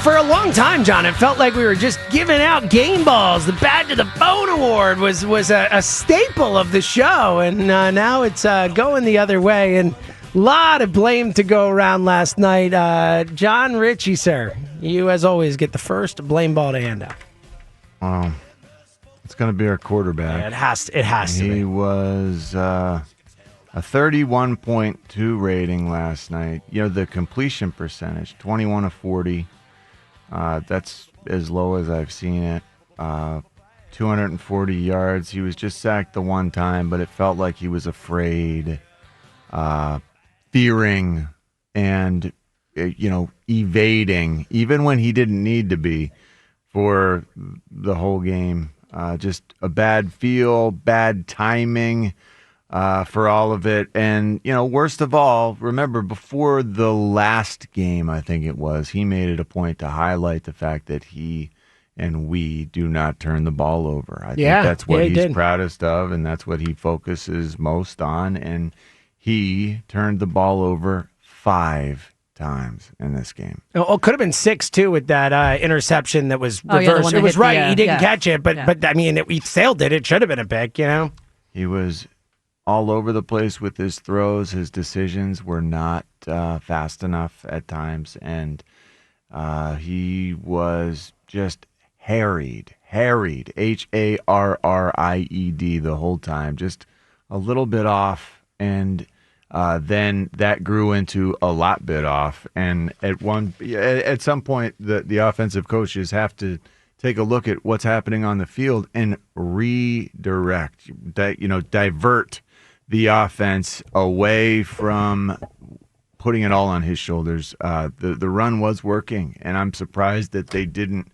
For a long time, John, it felt like we were just giving out game balls. The Bad to the Bone Award was a staple of the show, and now it's going the other way. And a lot of blame to go around last night. Jon Ritchie, sir, you, as always, get the first blame ball to hand out. It's going to be our quarterback. Yeah, it has to be. He was a 31.2 rating last night. You know, the completion percentage, 21 of 40. That's as low as I've seen it. 240 yards. He was just sacked the one time, but it felt like he was afraid, fearing, and evading, even when he didn't need to be, for the whole game. Just a bad feel, bad timing for all of it. And, worst of all, remember, before the last game, I think it was, he made it a point to highlight the fact that he and we do not turn the ball over. I think that's what he's proudest of, and that's what he focuses most on. And he turned the ball over 5 times in this game. Oh, it could have been 6 too with that interception that was reversed. It was right. He didn't catch it, but I mean, he sailed it. It should have been a pick, He was all over the place with his throws. His decisions were not fast enough at times, and he was just harried, Harried, the whole time, just a little bit off, and then that grew into a lot bit off. And at some point, the offensive coaches have to take a look at what's happening on the field and redirect, divert the offense away from putting it all on his shoulders. The run was working, and I'm surprised that they didn't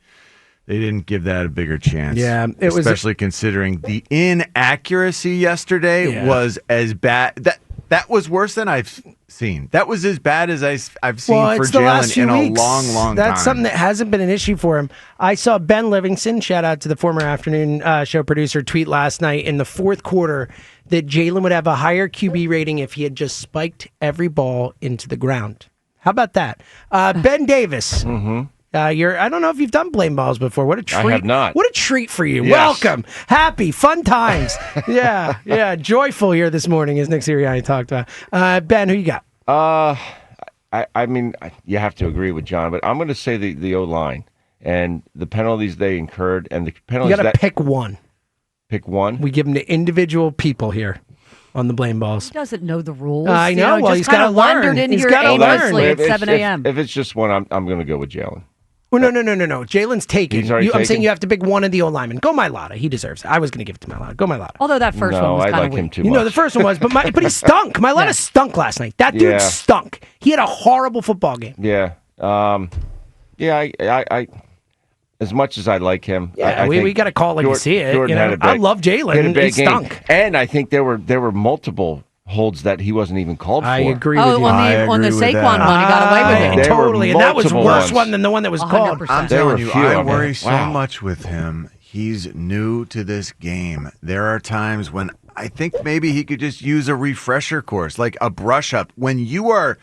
give that a bigger chance. Yeah, especially considering the inaccuracy yesterday was as bad. That was worse than I've seen. That was as bad as I've seen for Jalen in a long time. That's something that hasn't been an issue for him. I saw Ben Livingston, shout out to the former afternoon show producer, tweet last night in the fourth quarter that Jalen would have a higher QB rating if he had just spiked every ball into the ground. How about that? Ben Davis. Mm-hmm. I don't know if you've done blame balls before. What a treat. I have not. What a treat for you. Yes. Welcome. Happy, fun times. Yeah. Joyful here this morning, as Nick Sirianni talked about. Ben, who you got? I mean, you have to agree with John, but I'm going to say the O-line and the penalties they incurred and the penalties You got to pick one. Pick one? We give them to individual people here on the blame balls. He doesn't know the rules. I know. Well, he's got to learn. In He's here got to aimlessly learn. at 7 a.m. If it's just one, I'm going to go with Jalen. Oh, no. Jalen's taken. He's already I'm saying taken? you have to pick one of the O linemen. Go Mailata. He deserves it. I was going to give it to Mailata. Go Mailata. Although that first one was I kind like of him weak. too much. The first one was, but he stunk. Mailata stunk last night. That dude stunk. He had a horrible football game. Yeah. I as much as I like him, we got to call it like you see it. Jordan had a I love Jalen. He stunk. Game. And I think there were multiple holds that he wasn't even called for. I agree with you. On the Saquon one, he got away with it. Totally, and that was a worse one than the one that was 100%. called. I'm telling you, I worry so much with him. He's new to this game. There are times when I think maybe he could just use a refresher course, like a brush up. When you are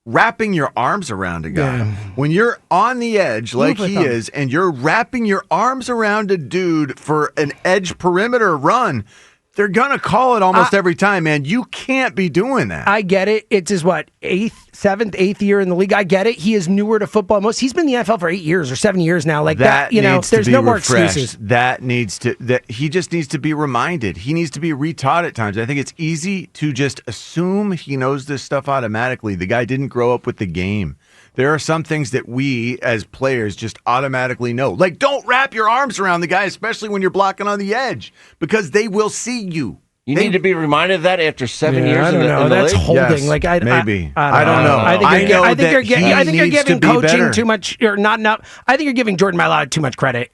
wrapping your arms around a guy, when you're on the edge like he is, and you're wrapping your arms around a dude for an edge perimeter run, they're going to call it almost every time, man. You can't be doing that. I get it. It's his, seventh, eighth year in the league. I get it. He is newer to football. He's been in the NFL for 8 years or 7 years now. Like that there's no more excuses. He just needs to be reminded. He needs to be retaught at times. I think it's easy to just assume he knows this stuff automatically. The guy didn't grow up with the game. There are some things that we as players just automatically know. Like, don't wrap your arms around the guy, especially when you're blocking on the edge, because they will see you. You need to be reminded of that after 7 years I don't in know. the That's league? holding. Yes, maybe. I don't know. I think you're giving coaching better. too much, or not enough. I think you're giving Jordan Mailata too much credit.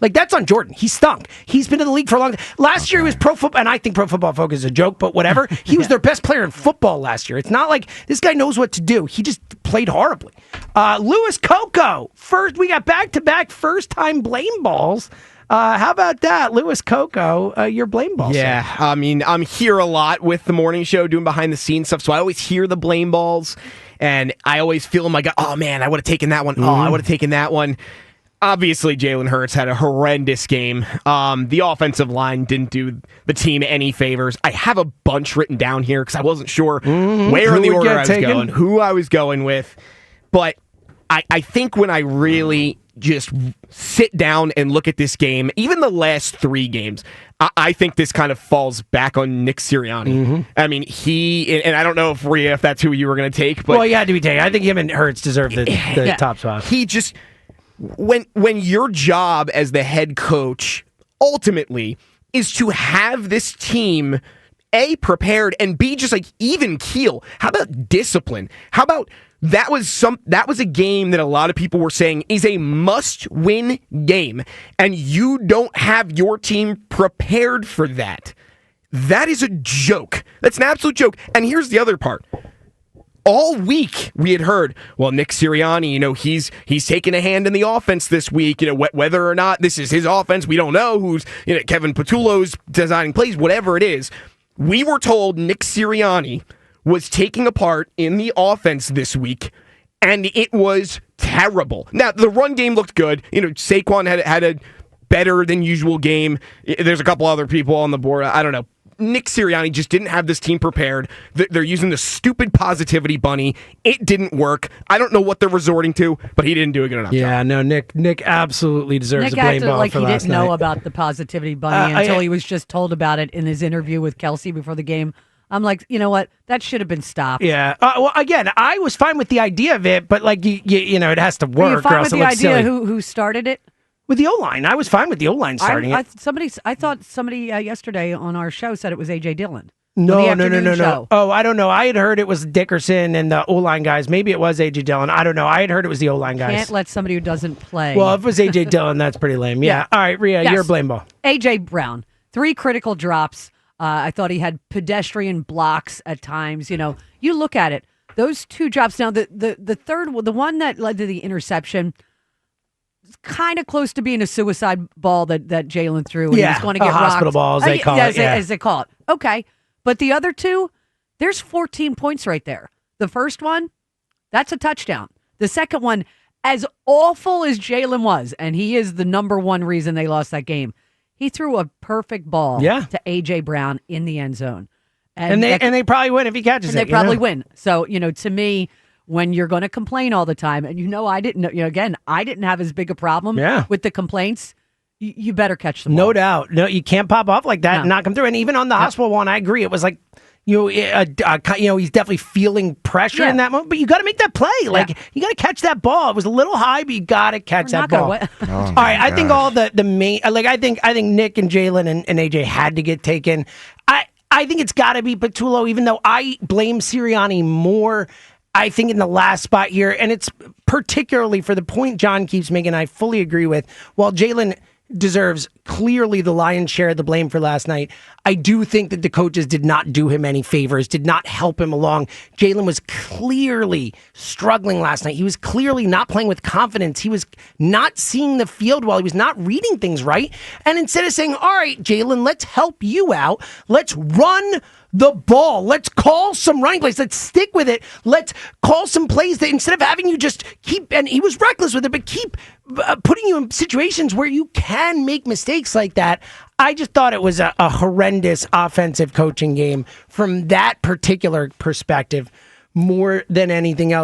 That's on Jordan. He stunk. He's been in the league for a long time. Last year he was Pro Football, and I think Pro Football Focus is a joke, but whatever. He was their best player in football last year. It's not like this guy knows what to do. He just played horribly. Louis Coco. First, we got back-to-back first-time blame balls. How about that, Louis Coco? Your blame balls. Yeah, I mean, I'm here a lot with the morning show doing behind the scenes stuff, so I always hear the blame balls. And I always feel in my gut, oh man, I would have taken that one. Oh, I would have taken that one. Obviously, Jalen Hurts had a horrendous game. The offensive line didn't do the team any favors. I have a bunch written down here because I wasn't sure where in the order I was going, who I was going with. But I think when I really just sit down and look at this game, even the last 3 games, I think this kind of falls back on Nick Sirianni. I mean, and I don't know if Rhea, if that's who you were going to take. But well, you had to be taken. I think him and Hurts deserve the top spot. He just... When your job as the head coach ultimately is to have this team A, prepared, and B, just like even keel. How about discipline? How about that was a game that a lot of people were saying is a must-win game, and you don't have your team prepared for that. That is a joke. That's an absolute joke. And here's the other part. All week we had heard, well, Nick Sirianni, he's taking a hand in the offense this week. Whether or not this is his offense, we don't know. Who's Kevin Patullo's designing plays, whatever it is. We were told Nick Sirianni was taking a part in the offense this week, and it was terrible. Now the run game looked good. Saquon had a better than usual game. There's a couple other people on the board. I don't know. Nick Sirianni just didn't have this team prepared. They're using the stupid positivity bunny. It didn't work. I don't know what they're resorting to, but he didn't do a good enough job. Yeah, no, Nick absolutely deserves a blame ball like for he last didn't know about the positivity bunny until he was just told about it in his interview with Kelsey before the game. I'm like, you know what? That should have been stopped. Yeah. Well, again, I was fine with the idea of it, but it has to work. Were you fine with the idea silly. who started it? With the O-line. I was fine with the O-line starting it. I thought somebody yesterday on our show said it was A.J. Dillon. No. Show. Oh, I don't know. I had heard it was Dickerson and the O-line guys. Maybe it was A.J. Dillon. I don't know. I had heard it was the O-line guys. Can't let somebody who doesn't play. Well, if it was A.J. Dillon, that's pretty lame. Yeah. All right, Rhea, your blame ball. A.J. Brown. 3 critical drops. I thought he had pedestrian blocks at times. You look at it. Those 2 drops. Now, the third, the one that led to the interception, kind of close to being a suicide ball that Jalen threw. And he was going to get hospital rocked. ball, as they call it. As they call it. Okay. But the other 2, there's 14 points right there. The first one, that's a touchdown. The second one, as awful as Jalen was, and he is the number 1 reason they lost that game, he threw a perfect ball to A.J. Brown in the end zone. And they probably win if he catches it. They probably win. So, to me, when you're going to complain all the time, and I didn't, again, I didn't have as big a problem with the complaints. You better catch them. No doubt. No, you can't pop off like that and not come through. And even on the hospital one, I agree. It was like, he's definitely feeling pressure in that moment. But you got to make that play. Like you got to catch that ball. It was a little high, but you got to catch that ball. All right, I think all the main, I think Nick and Jalen and AJ had to get taken. I think it's got to be Patullo, even though I blame Sirianni more. I think in the last spot here, and it's particularly for the point John keeps making, I fully agree with. While Jalen deserves clearly the lion's share of the blame for last night, I do think that the coaches did not do him any favors, did not help him along. Jalen was clearly struggling last night. He was clearly not playing with confidence. He was not seeing the field well. He was not reading things right. And instead of saying, all right, Jalen, let's help you out. Let's run the ball. Let's call some running plays. Let's stick with it. Let's call some plays that instead of having you just keep, and he was reckless with it, but keep putting you in situations where you can make mistakes like that. I just thought it was a horrendous offensive coaching game from that particular perspective more than anything else.